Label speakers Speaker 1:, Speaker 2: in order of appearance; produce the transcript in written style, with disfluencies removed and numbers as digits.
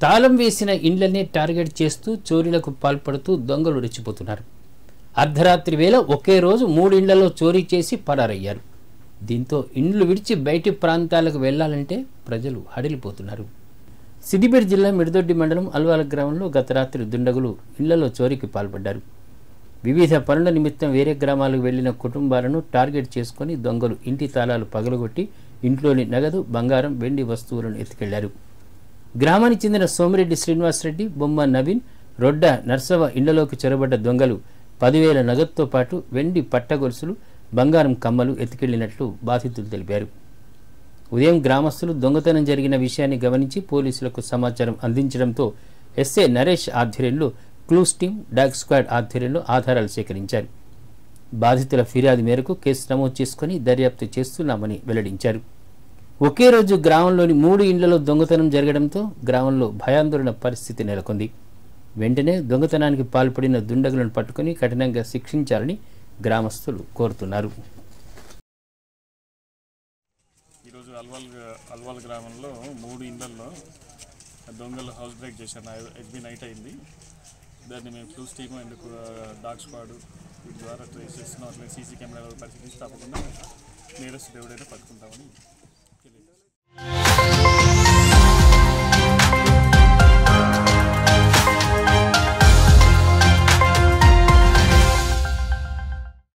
Speaker 1: తాళం వేసిన ఇండ్లనే టార్గెట్ చేస్తూ చోరీలకు పాల్పడుతూ దొంగలు రెచ్చిపోతున్నారు. అర్ధరాత్రి వేళ ఒకే రోజు 3 ఇండ్లలో చోరీ చేసి పరారయ్యారు. దీంతో ఇండ్లు విడిచి బయటి ప్రాంతాలకు వెళ్లాలంటే ప్రజలు హడిలిపోతున్నారు. సిద్దిపేట జిల్లా మిడిదొడ్డి మండలం అల్వాల గ్రామంలో గత రాత్రి దుండగులు ఇళ్లలో చోరీకి పాల్పడ్డారు. వివిధ పనుల నిమిత్తం వేరే గ్రామాలకు వెళ్లిన కుటుంబాలను టార్గెట్ చేసుకుని దొంగలు ఇంటి తాళాలు పగలగొట్టి ఇంట్లోని నగదు, బంగారం, వెండి వస్తువులను ఎత్తుకెళ్లారు. గ్రామానికి చెందిన సోమిరెడ్డి శ్రీనివాసరెడ్డి, బొమ్మ నవీన్, రొడ్డ నర్సవ ఇళ్లలోకి చొరబడ్డ దొంగలు 10,000 నగదుతో పాటు వెండి పట్టగొలుసులు, బంగారం కమ్మలు ఎత్తుకెళ్లినట్లు బాధితులు తెలిపారు. ఉదయం గ్రామస్తులు దొంగతనం జరిగిన విషయాన్ని గమనించి పోలీసులకు సమాచారం అందించడంతో ఎస్ఐ నరేష్ ఆధ్వర్యంలో క్లూస్ టీం, డాగ్ స్క్వాడ్ ఆధ్వర్యంలో ఆధారాలు సేకరించారు. బాధితుల ఫిర్యాదు మేరకు కేసు నమోదు చేసుకుని దర్యాప్తు చేస్తున్నామని వెల్లడించారు. ఒకే రోజు గ్రామంలోని 3 ఇండ్లలో దొంగతనం జరగడంతో గ్రామంలో భయాందోళన పరిస్థితి నెలకొంది. వెంటనే దొంగతనానికి పాల్పడిన దుండగులను పట్టుకుని కఠినంగా శిక్షించాలని గ్రామస్తులు కోరుతున్నారు.
Speaker 2: ఈరోజు అల్వాల్ గ్రామంలో 3 ఇండ్లలో దొంగలు హౌస్ బ్రేక్ చేశారు. ఎస్బీ నైట్ అయింది. దాన్ని మేము clues team and dog squad వీటి ద్వారా ట్రేస్ చేస్తున్నాం. అట్లా సీసీ కెమెరాలు పరిశీలించి తప్పకుండా నేరస్తుడు ఎవడైనా పట్టుకుంటామని